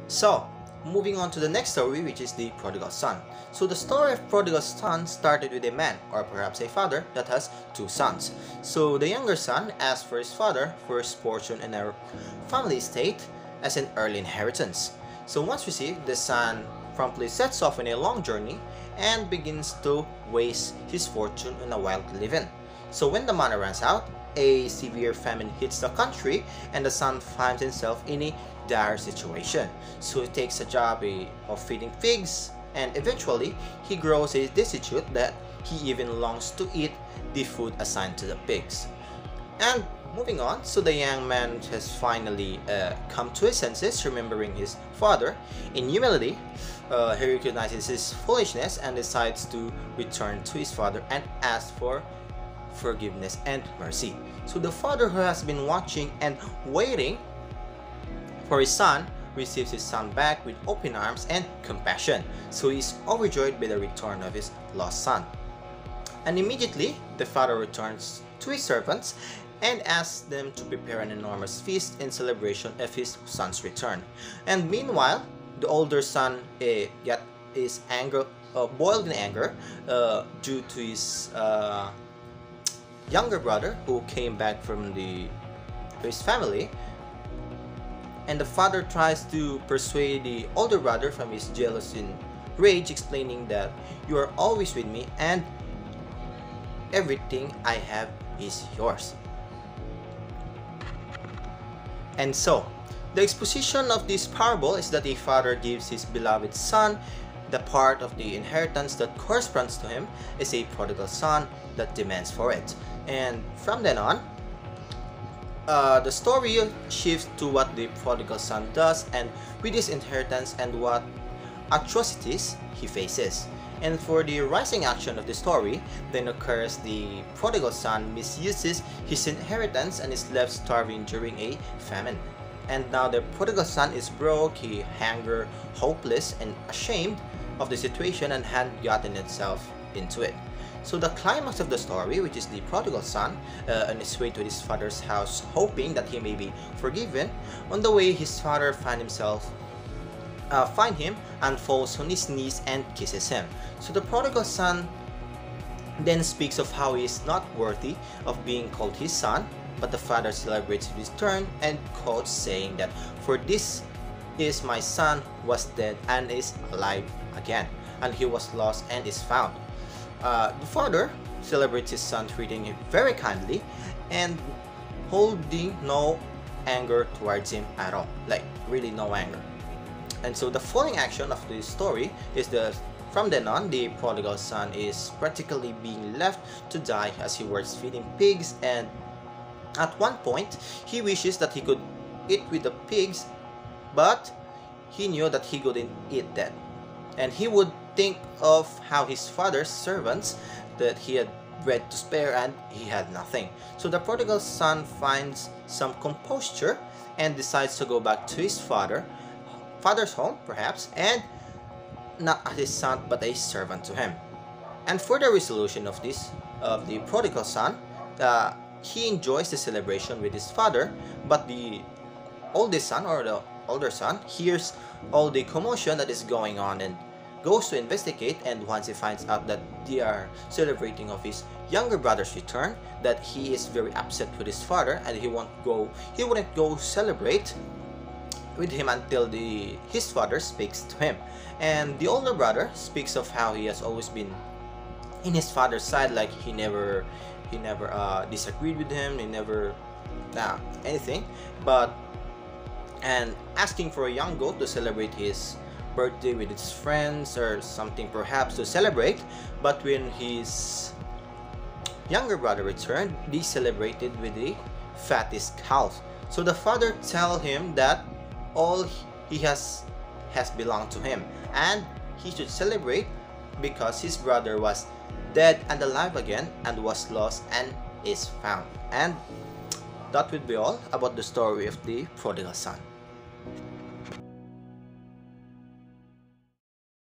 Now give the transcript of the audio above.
So, moving on to the next story, which is the prodigal son. So the story of prodigal son started with a man, or perhaps a father, that has two sons. So the younger son asked for his father for his portion in our family estate as an early inheritance. So once received, the son promptly sets off on a long journey and begins to waste his fortune on a wild living. So when the money runs out, a severe famine hits the country and the son finds himself in a dire situation. So he takes a job of feeding pigs, and eventually he grows so destitute that he even longs to eat the food assigned to the pigs. And moving on, so the young man has finally come to his senses, remembering his father. In humility, he recognizes his foolishness and decides to return to his father and ask for forgiveness and mercy. So the father, who has been watching and waiting for his son, receives his son back with open arms and compassion. So he is overjoyed by the return of his lost son. And immediately the father returns to his servants and asks them to prepare an enormous feast in celebration of his son's return. And meanwhile, the older son is boiled in anger due to his younger brother who came back from his family. And the father tries to persuade the older brother from his jealousy and rage, explaining that you are always with me and everything I have is yours. And so, the exposition of this parable is that a father gives his beloved son the part of the inheritance that corresponds to him, is a prodigal son that demands for it. And from then on, the story shifts to what the prodigal son does and with his inheritance and what atrocities he faces. And for the rising action of the story, then occurs the prodigal son misuses his inheritance and is left starving during a famine. And now the prodigal son is broke, he hunger, hopeless, and ashamed of the situation and had gotten himself into it. So the climax of the story, which is the prodigal son on his way to his father's house, hoping that he may be forgiven. On the way, his father find him and falls on his knees and kisses him. So the prodigal son then speaks of how he is not worthy of being called his son, but the father celebrates his return and quotes saying that, "For this is my son was dead and is alive again, and he was lost and is found." The father celebrates his son, treating him very kindly and holding no anger towards him at all, like really no anger. And so the following action of this story is from then on, the prodigal son is practically being left to die as he works feeding pigs, and at one point he wishes that he could eat with the pigs, but he knew that he couldn't eat that, and he would think of how his father's servants, that he had bread to spare and he had nothing. So the prodigal son finds some composure and decides to go back to his father's home perhaps, and not as his son but a servant to him. And for the resolution of the prodigal son, he enjoys the celebration with his father, but the oldest son, or the older son, hears all the commotion that is going on and goes to investigate. And once he finds out that they are celebrating of his younger brother's return, that he is very upset with his father and he wouldn't go celebrate with him until his father speaks to him. And the older brother speaks of how he has always been in his father's side, like he never disagreed with him, he never anything, and asking for a young goat to celebrate his birthday with his friends or something perhaps to celebrate. But when his younger brother returned, they celebrated with the fattest calf. So the father tell him that all he has belonged to him and he should celebrate because his brother was dead and alive again and was lost and is found. And that would be all about the story of the prodigal son.